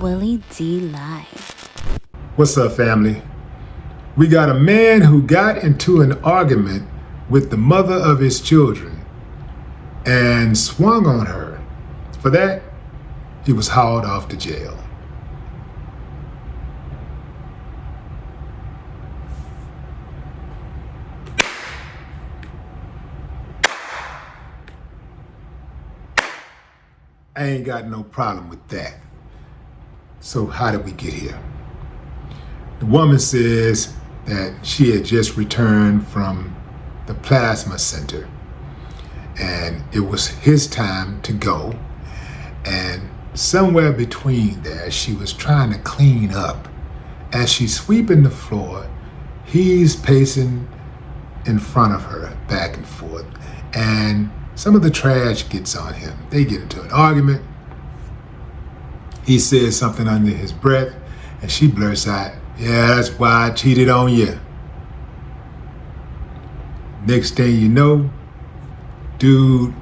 Willie D Live. What's up, family? We got a man who got into an argument with the mother of his children and swung on her. For that, he was hauled off to jail. I ain't got no problem with that. So how did we get here? The woman says that she had just returned from the plasma center and it was his time to go. And somewhere between there, she was trying to clean up. As she's sweeping the floor, he's pacing in front of her back and forth. And some of the trash gets on him. They get into an argument. He says something under his breath, and she blurts out, "Yeah, that's why I cheated on you." Next thing you know, dude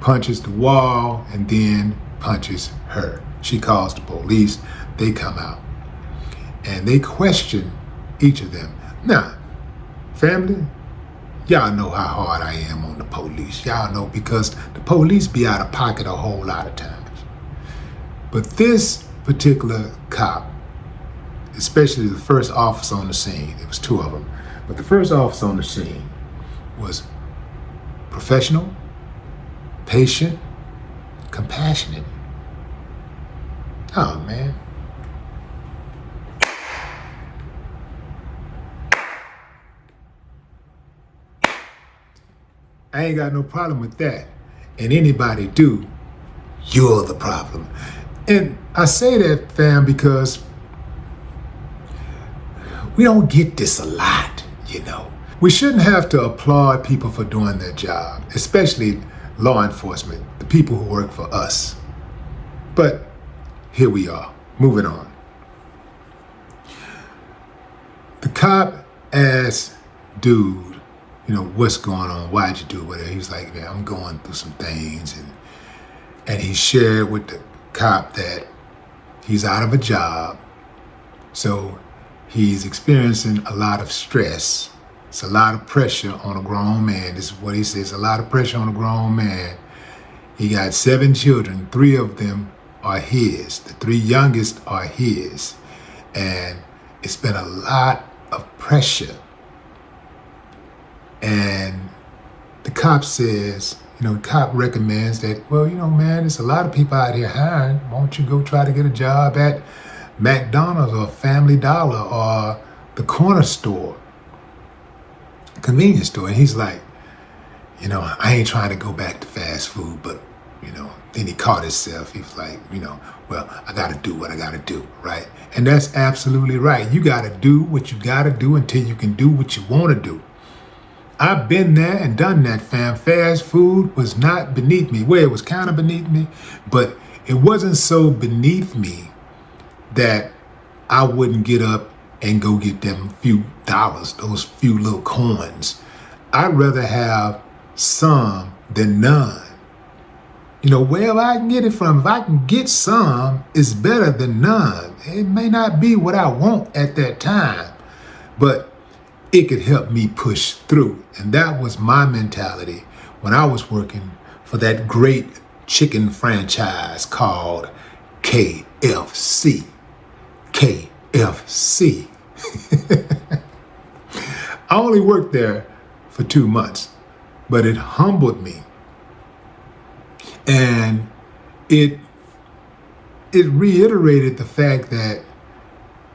punches the wall and then punches her. She calls the police. They come out and they question each of them. Now, family, y'all know how hard I am on the police. Y'all know because the police be out of pocket a whole lot of times. But this particular cop, especially the first officer on the scene, there was two of them, but the first officer on the scene was professional, patient, compassionate. Oh, man. I ain't got no problem with that. And anybody do, you're the problem. And I say that, fam, because we don't get this a lot, you know. We shouldn't have to applaud people for doing their job, especially law enforcement, the people who work for us. But here we are, moving on. The cop asked dude, you know, what's going on? Why'd you do whatever? He was like, man, I'm going through some things. And he shared with the cop that he's out of a job. So he's experiencing a lot of stress. It's a lot of pressure on a grown man. This is what he says, a lot of pressure on a grown man. He got 7 children. 3 of them are his. The 3 youngest are his. And it's been a lot of pressure. And the cop says, you know, the cop recommends that, well, you know, man, there's a lot of people out here hiring. Why don't you go try to get a job at McDonald's or Family Dollar or the corner store, convenience store? And he's like, you know, I ain't trying to go back to fast food, but, you know, then he caught himself. He was like, you know, well, I got to do what I got to do, right? And that's absolutely right. You got to do what you got to do until you can do what you want to do. I've been there and done that, fam. Fast food was not beneath me. Well, it was kind of beneath me, but it wasn't so beneath me that I wouldn't get up and go get them few dollars, those few little coins. I'd rather have some than none. You know, wherever I can get it from, if I can get some, it's better than none. It may not be what I want at that time, but it could help me push through. And that was my mentality when I was working for that great chicken franchise called KFC. KFC. I only worked there for 2 months, but it humbled me. And it reiterated the fact that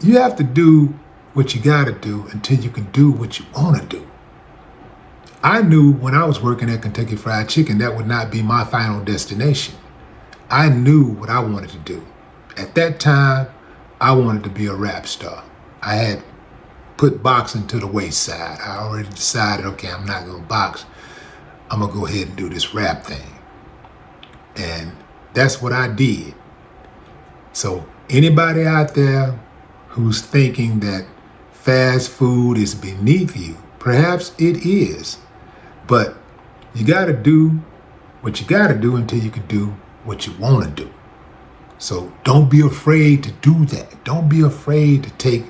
you have to do what you gotta do until you can do what you wanna do. I knew when I was working at Kentucky Fried Chicken, that would not be my final destination. I knew what I wanted to do. At that time, I wanted to be a rap star. I had put boxing to the wayside. I already decided, okay, I'm not gonna box. I'm gonna go ahead and do this rap thing. And that's what I did. So anybody out there who's thinking that fast food is beneath you, perhaps it is, but you gotta do what you gotta do until you can do what you wanna do. So don't be afraid to do that. Don't be afraid to take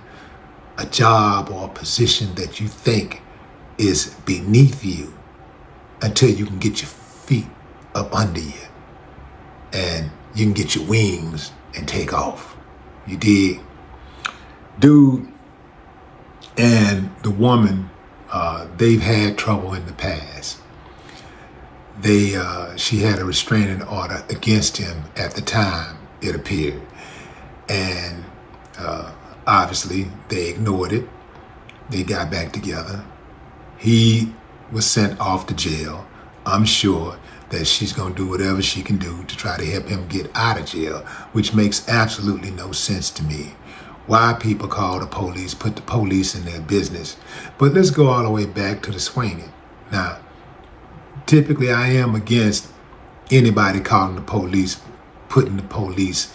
a job or a position that you think is beneath you until you can get your feet up under you and you can get your wings and take off. You dig? Dude and the woman, they've had trouble in the past. She had a restraining order against him at the time, it appeared. And obviously they ignored it. They got back together. He was sent off to jail. I'm sure that she's going to do whatever she can do to try to help him get out of jail, which makes absolutely no sense to me. Why people call the police, put the police in their business. But let's go all the way back to the swinging. Now, typically I am against anybody calling the police, putting the police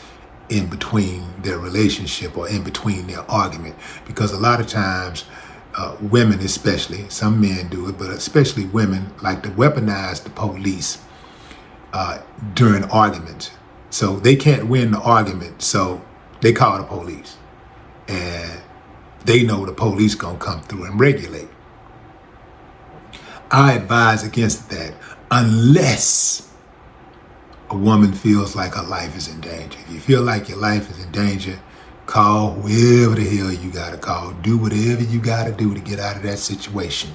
in between their relationship or in between their argument, because a lot of times women especially, some men do it, but especially women like to weaponize the police during arguments. So they can't win the argument, so they call the police. And they know the police gonna come through and regulate. I advise against that unless a woman feels like her life is in danger. If you feel like your life is in danger, call whoever the hell you gotta call. Do whatever you gotta do to get out of that situation.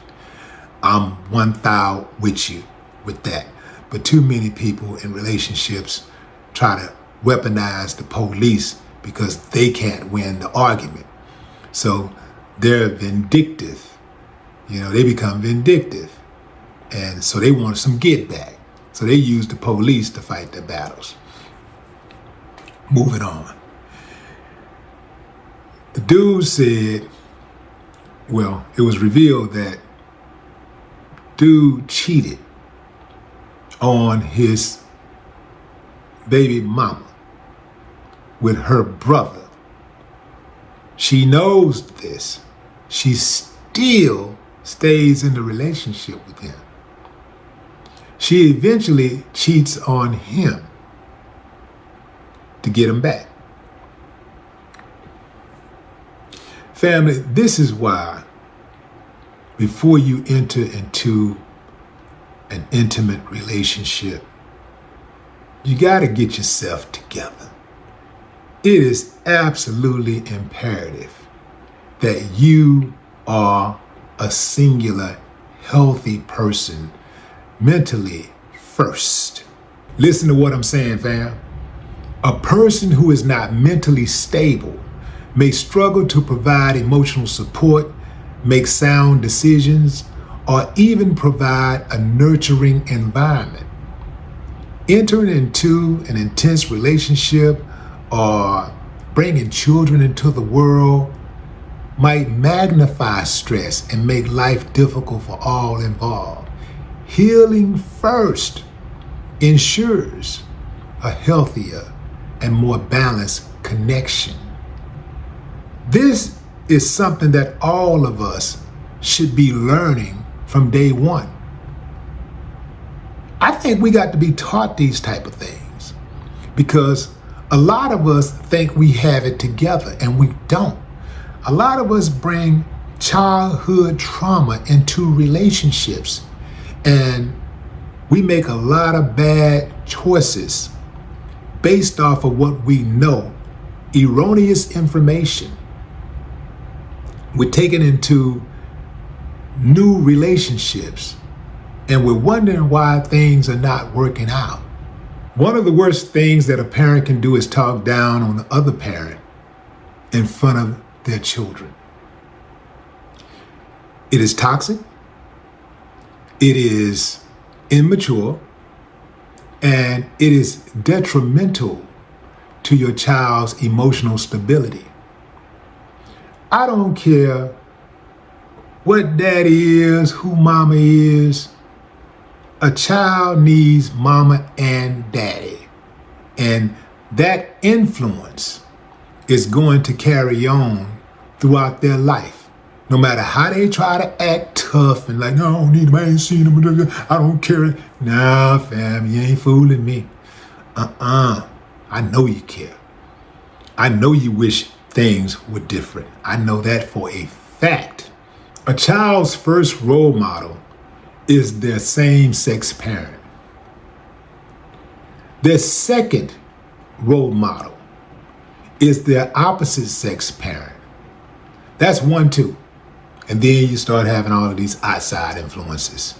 I'm 1,000 with you with that. But too many people in relationships try to weaponize the police because they can't win the argument. So they're vindictive. You know, they become vindictive. And so they want some get back. So they use the police to fight their battles. Moving on. The dude said, well, it was revealed that dude cheated on his baby mama with her brother. She knows this. She still stays in the relationship with him. She eventually cheats on him to get him back. Family, this is why before you enter into an intimate relationship, you got to get yourself together. It is absolutely imperative that you are a singular, healthy person mentally first. Listen to what I'm saying, fam. A person who is not mentally stable may struggle to provide emotional support, make sound decisions, or even provide a nurturing environment. Entering into an intense relationship or bringing children into the world might magnify stress and make life difficult for all involved. Healing first ensures a healthier and more balanced connection. This is something that all of us should be learning from day one. I think we got to be taught these type of things because a lot of us think we have it together and we don't. A lot of us bring childhood trauma into relationships and we make a lot of bad choices based off of what we know, erroneous information. We're taken into new relationships and we're wondering why things are not working out. One of the worst things that a parent can do is talk down on the other parent in front of their children. It is toxic, it is immature, and it is detrimental to your child's emotional stability. I don't care what daddy is, who mama is. A child needs mama and daddy. And that influence is going to carry on throughout their life. No matter how they try to act tough and like, no, I don't need him, I ain't seen him, I don't care. Nah, fam, you ain't fooling me. I know you care. I know you wish things were different. I know that for a fact. A child's first role model is their same-sex parent. Their second role model is their opposite sex parent. That's 1, 2. And then you start having all of these outside influences.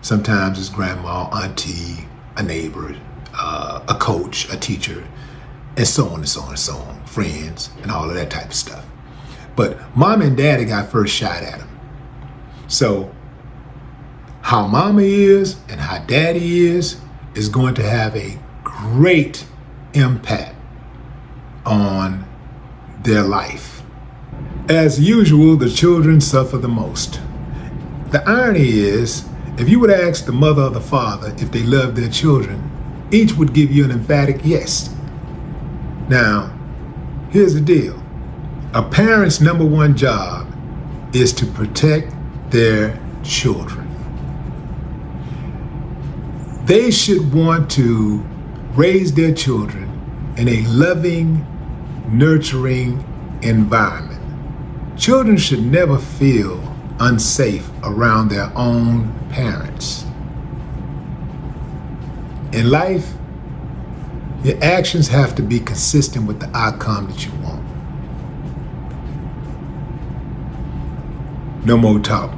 Sometimes it's grandma, auntie, a neighbor, a coach, a teacher, and so on and so on and so on, friends, and all of that type of stuff. But mom and daddy got first shot at them. So how mama is and how daddy is going to have a great impact on their life. As usual, the children suffer the most. The irony is, if you would ask the mother or the father if they love their children, each would give you an emphatic yes. Now, here's the deal. A parent's number one job is to protect their children. They should want to raise their children in a loving, nurturing environment. Children should never feel unsafe around their own parents. In life, your actions have to be consistent with the outcome that you want. No more talk.